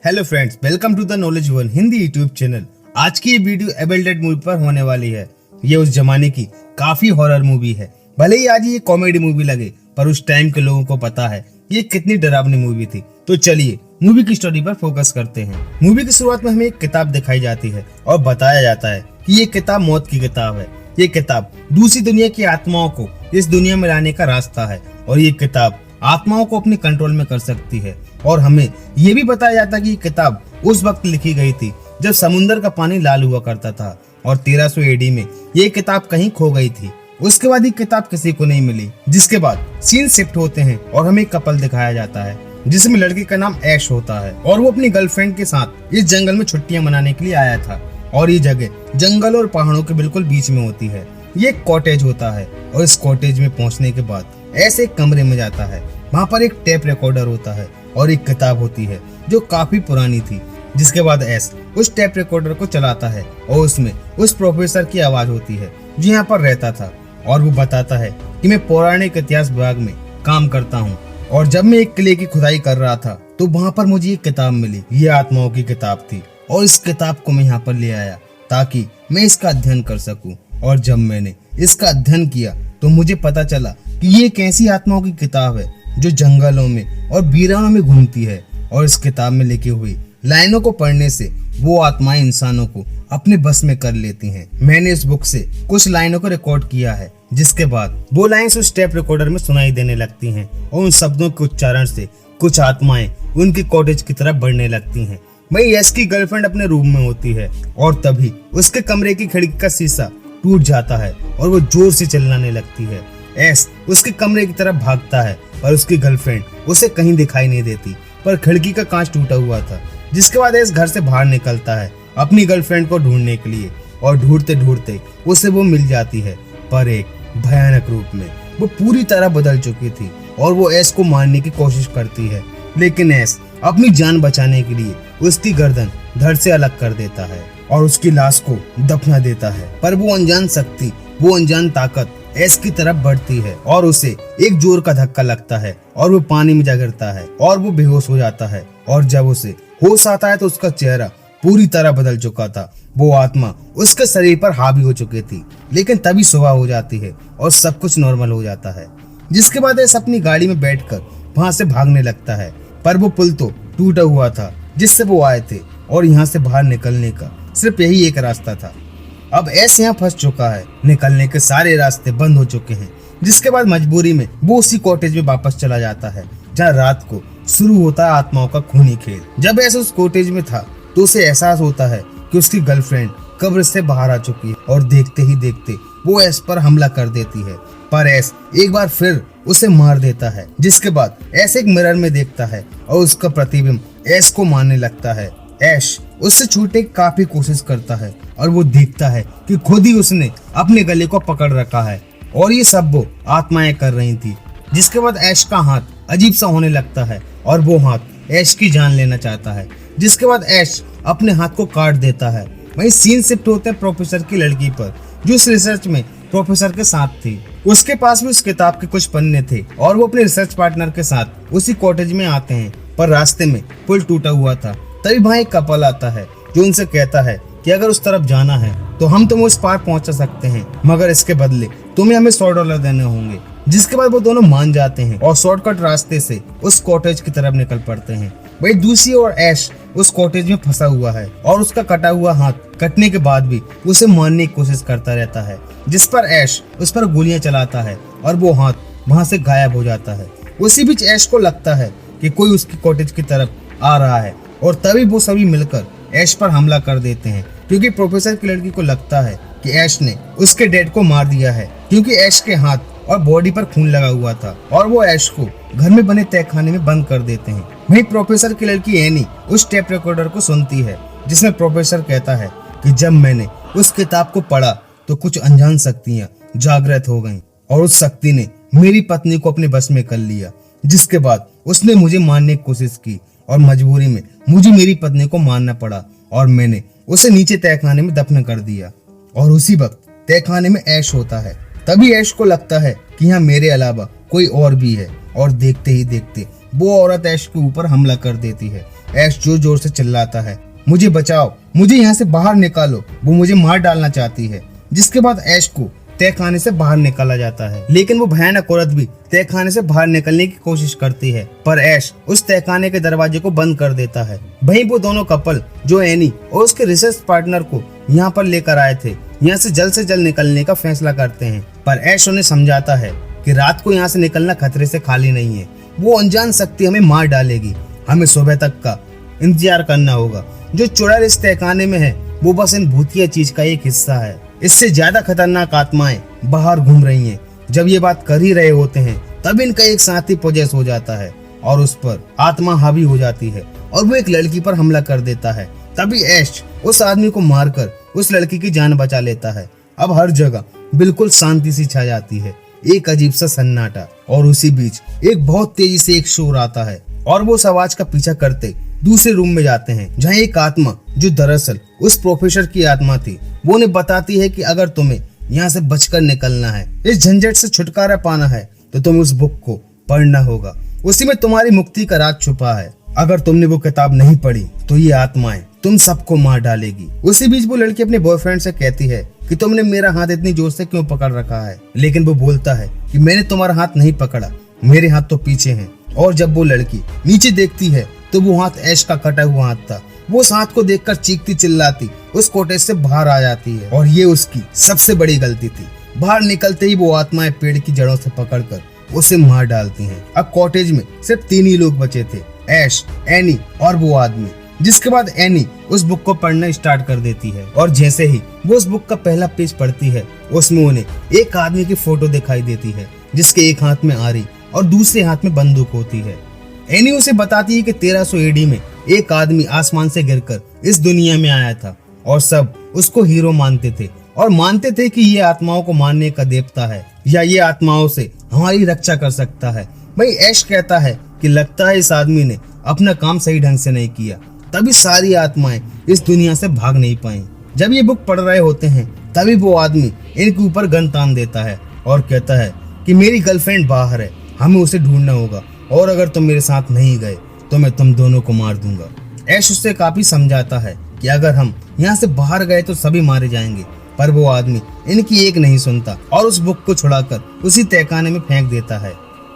Hello friends, welcome to the knowledge one Hindi YouTube channel. आज की ये वीडियो एबल डेड मूवी पर होने वाली है। ये उस जमाने की काफी हॉरर मूवी है। भले ही आज ये कॉमेडी मूवी लगे, पर उस टाइम के लोगों को पता है ये कितनी डरावनी मूवी थी। तो चलिए मूवी की स्टोरी पर फोकस करते हैं। मूवी की शुरुआत में हमें एक किताब दिखाई जाती है और बताया जाता है कि ये किताब मौत की किताब है। ये किताब दूसरी दुनिया की आत्माओं को इस दुनिया में लाने का रास्ता है और ये किताब आत्माओं को अपने कंट्रोल में कर सकती है। और हमें ये भी बताया जाता है कि ये किताब उस वक्त लिखी गई थी जब समुद्र का पानी लाल हुआ करता था और 1300 एडी में ये किताब कहीं खो गई थी। उसके बाद ये किताब किसी को नहीं मिली। जिसके बाद सीन शिफ्ट होते हैं और हमें एक कपल दिखाया जाता है जिसमें लड़की का नाम ऐश होता है और वो अपनी गर्लफ्रेंड के साथ इस जंगल में छुट्टियां मनाने के लिए आया था। और ये जगह जंगल और पहाड़ों के बिल्कुल बीच में होती है। ये एक कॉटेज होता है और इस कॉटेज में पहुंचने के बाद ऐसे एक कमरे में जाता है। वहाँ पर एक टेप रिकॉर्डर होता है और एक किताब होती है जो काफी पुरानी थी। जिसके बाद एस उस टेप रिकॉर्डर को चलाता है और उसमें उस प्रोफेसर की आवाज होती है जो यहाँ पर रहता था और वो बताता है कि मैं पौराणिक इतिहास विभाग में काम करता हूँ और जब मैं एक किले की खुदाई कर रहा था तो वहाँ पर मुझे एक किताब मिली। ये आत्माओं की किताब थी और इस किताब को मैं यहाँ पर ले आया ताकि मैं इसका अध्ययन कर सकूं। और जब मैंने इसका अध्ययन किया तो मुझे पता चला कि ये एक ऐसी आत्माओं की किताब है जो जंगलों में और वीरानों में घूमती है और इस किताब में लिखी हुई लाइनों को पढ़ने से वो आत्माएं इंसानों को अपने बस में कर लेती हैं। मैंने इस बुक से कुछ लाइनों को रिकॉर्ड किया है जिसके बाद वो लाइन्स उस टेप रिकॉर्डर में सुनाई देने लगती हैं और उन शब्दों के उच्चारण से कुछ आत्माएं उनकी कॉटेज की तरफ बढ़ने लगती हैं। वही यश की गर्लफ्रेंड अपने रूम में होती है और तभी उसके कमरे की खिड़की का शीशा टूट जाता है और वो जोर से चिल्लाने लगती है। एस उसके कमरे की तरफ भागता है पर उसकी गर्लफ्रेंड उसे कहीं दिखाई नहीं देती, पर खिड़की का कांच टूटा हुआ था। जिसके बाद एस घर से बाहर निकलता है अपनी गर्लफ्रेंड को ढूंढने के लिए और ढूंढते ढूंढते उसे वो मिल जाती है, पर एक भयानक रूप में। वो पूरी तरह बदल चुकी थी और वो एस को मारने की कोशिश करती है, लेकिन एस अपनी जान बचाने के लिए उसकी गर्दन धड़ से अलग कर देता है और उसकी लाश को दफना देता है। पर वो अनजान शक्ति, वो अनजान ताकत एस की तरफ बढ़ती है और उसे एक जोर का धक्का लगता है और वो पानी में जा गिरता है और वो बेहोश हो जाता है। और जब उसे होश आता है तो उसका चेहरा पूरी तरह बदल चुका था। वो आत्मा उसके शरीर पर हावी हो चुकी थी, लेकिन तभी सुबह हो जाती है और सब कुछ नॉर्मल हो जाता है। जिसके बाद एस अपनी गाड़ी में बैठकर वहां से भागने लगता है, पर वो पुल तो टूटा हुआ था जिससे वो आए थे और यहाँ से बाहर निकलने का सिर्फ यही एक रास्ता था। अब एस यहाँ फंस चुका है, निकलने के सारे रास्ते बंद हो चुके हैं। जिसके बाद मजबूरी में वो उसी कॉटेज में वापस चला जाता है जहाँ रात को शुरू होता है आत्माओं का खूनी खेल। जब एस उस कॉटेज में था तो उसे एहसास होता है कि उसकी गर्लफ्रेंड कब्र से बाहर आ चुकी है और देखते ही देखते वो एस पर हमला कर देती है, पर एस एक बार फिर उसे मार देता है। जिसके बाद एस एक मिरर में देखता है और उसका प्रतिबिंब एस को मारने लगता है। ऐश उससे छूटने की काफी कोशिश करता है और वो देखता है कि खुद ही उसने अपने गले को पकड़ रखा है और ये सब वो आत्माएं कर रही थी। जिसके बाद ऐश का हाथ अजीब सा होने लगता है और वो हाथ ऐश की जान लेना चाहता है। जिसके बाद ऐश अपने हाथ को काट देता है। वहीं सीन शिफ्ट होते हैं प्रोफेसर की लड़की पर जो इस रिसर्च में प्रोफेसर के साथ थी। उसके पास भी उस किताब के कुछ पन्ने थे और वो अपने रिसर्च पार्टनर के साथ उसी कॉटेज में आते हैं, पर रास्ते में पुल टूटा हुआ था। तभी वहाँ एक कपल आता है जो उनसे कहता है कि अगर उस तरफ जाना है तो हम तुम्हें उस पार पहुंचा सकते हैं, मगर इसके बदले तुम्हें हमें $100 देने होंगे। जिसके बाद वो दोनों मान जाते हैं और शॉर्टकट रास्ते से उस कॉटेज की तरफ निकल पड़ते हैं। वही दूसरी ओर ऐश उस कॉटेज में फंसा हुआ है और उसका कटा हुआ हाथ कटने के बाद भी उसे मारने की कोशिश करता रहता है। जिस पर ऐश उस पर गोलियां चलाता है और वो हाथ वहां से गायब हो जाता है। उसी बीच ऐश को लगता है कि कोई उसकी कॉटेज की तरफ आ रहा है और तभी वो सभी मिलकर ऐश पर हमला कर देते हैं, क्योंकि प्रोफेसर की लड़की को लगता है कि ऐश ने उसके डैड को मार दिया है, क्योंकि ऐश के हाथ और बॉडी पर खून लगा हुआ था और वो ऐश को घर में बने तहखाने में बंद कर देते हैं। वहीं प्रोफेसर की लड़की एनी उस टेप रिकॉर्डर को सुनती है जिसमें प्रोफेसर कहता है कि जब मैंने उस किताब को पढ़ा तो कुछ अनजान शक्तियां जागृत हो गईं और उस शक्ति ने मेरी पत्नी को अपने बस में कर लिया। जिसके बाद उसने मुझे मारने की कोशिश की और मजबूरी में मुझे मेरी पत्नी को मारना पड़ा और मैंने उसे नीचे तहखाने में दफन कर दिया। और उसी वक्त तहखाने में ऐश होता है। तभी ऐश को लगता है कि यहाँ मेरे अलावा कोई और भी है और देखते ही देखते वो औरत ऐश के ऊपर हमला कर देती है। ऐश जोर जोर से चिल्लाता है, मुझे बचाओ, मुझे यहाँ से बाहर निकालो, वो मुझे मार डालना चाहती है। जिसके बाद ऐश को तहखाने से बाहर निकाला जाता है, लेकिन वो भयानक औरत भी तहखाने से बाहर निकलने की कोशिश करती है, पर ऐश उस तहखाने के दरवाजे को बंद कर देता है। वहीं वो दोनों कपल जो एनी और उसके रिसर्च पार्टनर को यहाँ पर लेकर आए थे, यहाँ से जल्द निकलने का फैसला करते हैं। पर ऐश उन्हें समझाता है कि रात को यहाँ से निकलना खतरे से खाली नहीं है, वो अनजान शक्ति हमें मार डालेगी, हमें सुबह तक का इंतजार करना होगा। जो चुड़ैल इस तहखाने में है वो बस इन भूतिया चीज का एक हिस्सा है, इससे ज्यादा खतरनाक आत्माएं बाहर घूम रही हैं। जब ये बात कर ही रहे होते हैं तब इनका एक साथी पोजेस हो जाता है और उस पर आत्मा हावी हो जाती है और वो एक लड़की पर हमला कर देता है। तभी ऐश उस आदमी को मारकर उस लड़की की जान बचा लेता है। अब हर जगह बिल्कुल शांति सी छा जाती है, एक अजीब सा सन्नाटा। और उसी बीच एक बहुत तेजी से एक शोर आता है और वो उस आवाज का पीछा करते दूसरे रूम में जाते हैं, जहाँ एक आत्मा जो दरअसल उस प्रोफेसर की आत्मा थी, वो उन्हें बताती है कि अगर तुम्हें यहाँ से बचकर निकलना है, इस झंझट से छुटकारा पाना है, तो तुम्हें उस बुक को पढ़ना होगा, उसी में तुम्हारी मुक्ति का राज छुपा है। अगर तुमने वो किताब नहीं पढ़ी तो ये आत्माएं तुम सबको मार डालेगी। उसी बीच वो लड़की अपने बॉयफ्रेंड से कहती है कि तुमने मेरा हाथ इतनी जोर से क्यों पकड़ रखा है, लेकिन वो बोलता है कि मैंने तुम्हारा हाथ नहीं पकड़ा, मेरे हाथ तो पीछे हैं। और जब वो लड़की नीचे देखती है तो वो हाथ ऐश का कटा हुआ हाथ था। वो उस हाथ को देखकर चीखती चिल्लाती उस कॉटेज से बाहर आ जाती है और ये उसकी सबसे बड़ी गलती थी। बाहर निकलते ही वो आत्माएं पेड़ की जड़ों से पकड़कर उसे मार डालती हैं। अब कॉटेज में सिर्फ 3 ही लोग बचे थे, ऐश, एनी और वो आदमी। जिसके बाद एनी उस बुक को पढ़ना स्टार्ट कर देती है और जैसे ही वो उस बुक का पहला पेज पढ़ती है, उसमें उन्हें एक आदमी की फोटो दिखाई देती है, जिसके एक हाथ में आरी और दूसरे हाथ में बंदूक होती है। एनी उसे बताती है कि 1300 एडी में एक आदमी आसमान से गिरकर इस दुनिया में आया था और सब उसको हीरो मानते थे और मानते थे कि ये आत्माओं को मारने का देवता है या ये आत्माओं से हमारी रक्षा कर सकता है। भाई ऐश कहता है कि लगता है इस आदमी ने अपना काम सही ढंग से नहीं किया, तभी सारी आत्माएं इस दुनिया से भाग नहीं पाई। जब ये बुक पढ़ रहे होते हैं तभी वो आदमी इनके ऊपर गन तान देता है और कहता है कि मेरी गर्लफ्रेंड बाहर है, हमें उसे ढूंढना होगा और अगर तुम मेरे साथ नहीं गए तो मैं तुम दोनों को मार दूंगा। ऐश उससे काफी समझाता है कि अगर हम यहाँ से बाहर गए तो सभी मारे जाएंगे, पर वो आदमी इनकी एक नहीं सुनता और उस बुक को छुड़ाकर उसी तहखाने में फेंक देता है।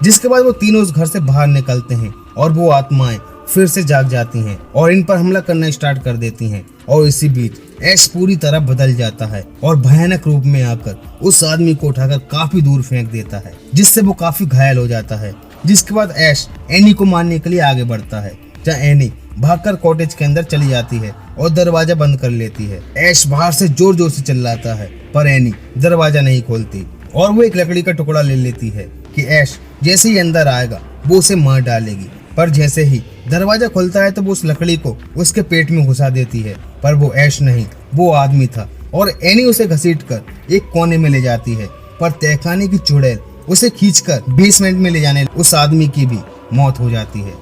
जिसके बाद वो तीनों उस घर से बाहर निकलते हैं और वो आत्माएं फिर से जाग जाती हैं और इन पर हमला करना स्टार्ट कर देती हैं। और इसी बीच ऐश पूरी तरह बदल जाता है और भयानक रूप में आकर उस आदमी को उठाकर काफी दूर फेंक देता है, जिससे वो काफी घायल हो जाता है। जिसके बाद ऐश एनी को मारने के लिए आगे बढ़ता है, जहाँ एनी भागकर कॉटेज के अंदर चली जाती है और दरवाजा बंद कर लेती है। ऐश बाहर से जोर जोर से चिल्लाता है, पर एनी दरवाजा नहीं खोलती और वो एक लकड़ी का टुकड़ा ले लेती है कि ऐश जैसे ही अंदर आएगा वो उसे मार डालेगी। पर जैसे ही दरवाजा खुलता है तो वो उस लकड़ी को उसके पेट में घुसा देती है, पर वो ऐश नहीं, वो आदमी था और एनी उसे घसीटकर एक कोने में ले जाती है। पर तहखाने की चुड़ैल उसे खींचकर बेसमेंट में ले जाने उस आदमी की भी मौत हो जाती है।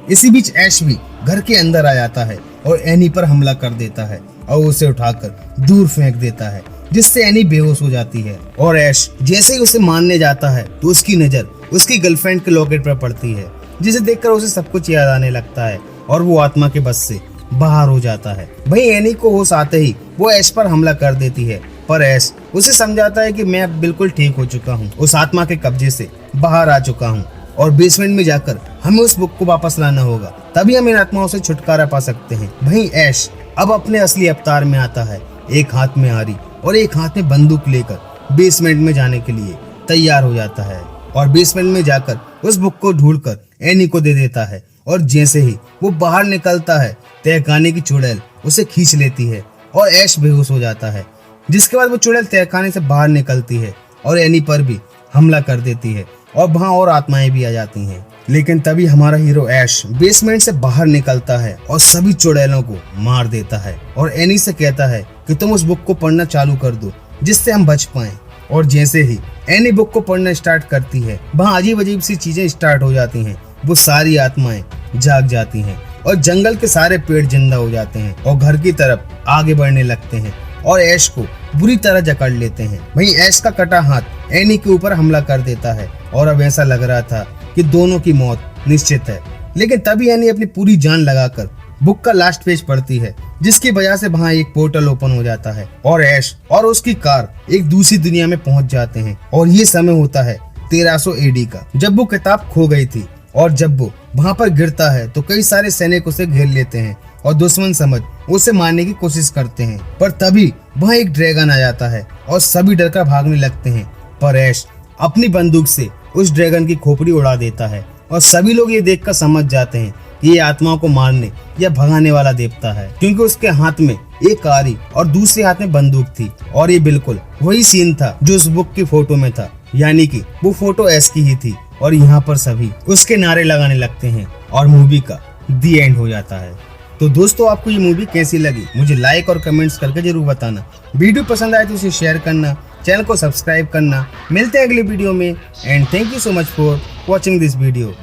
इसी बीच ऐश भी घर के अंदर आ जाता है और एनी पर हमला कर देता है और उसे उठाकर दूर फेंक देता है, जिससे एनी बेहोश हो जाती है। और ऐश जैसे ही उसे मारने जाता है तो उसकी नजर उसकी गर्लफ्रेंड के लॉकेट पर पड़ती है, जिसे देखकर उसे सब कुछ याद आने लगता है और वो आत्मा के बस से बाहर हो जाता है। वहीं एनी को होश आते ही वो ऐश पर हमला कर देती है, पर ऐश उसे समझाता है कि मैं अब बिल्कुल ठीक हो चुका हूँ, उस आत्मा के कब्जे से बाहर आ चुका हूँ और बेसमेंट में जाकर हमें उस बुक को वापस लाना होगा, तभी हम इन आत्माओं से छुटकारा पा सकते हैं। वहीं ऐश अब अपने असली अवतार में आता है, एक हाथ में आरी और एक हाथ में बंदूक लेकर बेसमेंट में जाने के लिए तैयार हो जाता है और बेसमेंट में जाकर उस बुक को ढूंढकर एनी को दे देता है। और जैसे ही वो बाहर निकलता है तहखाने की चुड़ैल उसे खींच लेती है और ऐश बेहोश हो जाता है। जिसके बाद वो चुड़ैल तहखाने से बाहर निकलती है और एनी पर भी हमला कर देती है और वहाँ और आत्माएं भी आ जाती हैं। लेकिन तभी हमारा हीरो ऐश बेसमेंट से बाहर निकलता है और सभी चुड़ैलों को मार देता है और एनी से कहता है कि तुम उस बुक को पढ़ना चालू कर दो जिससे हम बच पाएं। और जैसे ही एनी बुक को पढ़ना स्टार्ट करती है वहाँ अजीब अजीब सी चीजें स्टार्ट हो जाती हैं। वो सारी आत्माएं जाग जाती हैं और जंगल के सारे पेड़ जिंदा हो जाते हैं और घर की तरफ आगे बढ़ने लगते हैं और ऐश को बुरी तरह जकड़ लेते हैं। वहीं ऐश का कटा हाथ एनी के ऊपर हमला कर देता है और अब ऐसा लग रहा था कि दोनों की मौत निश्चित है। लेकिन तभी एनी अपनी पूरी जान लगाकर बुक का लास्ट पेज पढ़ती है, जिसकी वजह से वहाँ एक पोर्टल ओपन हो जाता है और ऐश और उसकी कार एक दूसरी दुनिया में पहुंच जाते हैं। और ये समय होता है 1300 AD का, जब वो किताब खो गई थी। और जब वो वहाँ पर गिरता है तो कई सारे सैनिक उसे घेर लेते हैं और दुश्मन समझ उसे मारने की कोशिश करते हैं। पर तभी वहाँ एक ड्रैगन आ जाता है और सभी डरकर भागने लगते हैं। पर ऐश अपनी बंदूक से उस ड्रैगन की खोपड़ी उड़ा देता है और सभी लोग ये देखकर समझ जाते हैं कि ये आत्माओं को मारने या भगाने वाला देवता है, क्योंकि उसके हाथ में एक आरी और दूसरे हाथ में बंदूक थी। और ये बिल्कुल वही सीन था जो उस बुक की फोटो में था, यानी कि वो फोटो ऐश की ही थी। और यहाँ पर सभी उसके नारे लगाने लगते हैं और मूवी का दी एंड हो जाता है। तो दोस्तों, आपको ये मूवी कैसी लगी मुझे लाइक और कमेंट्स करके जरूर बताना। वीडियो पसंद आए तो इसे शेयर करना, चैनल को सब्सक्राइब करना। मिलते हैं अगले वीडियो में। And thank you so much for watching this video.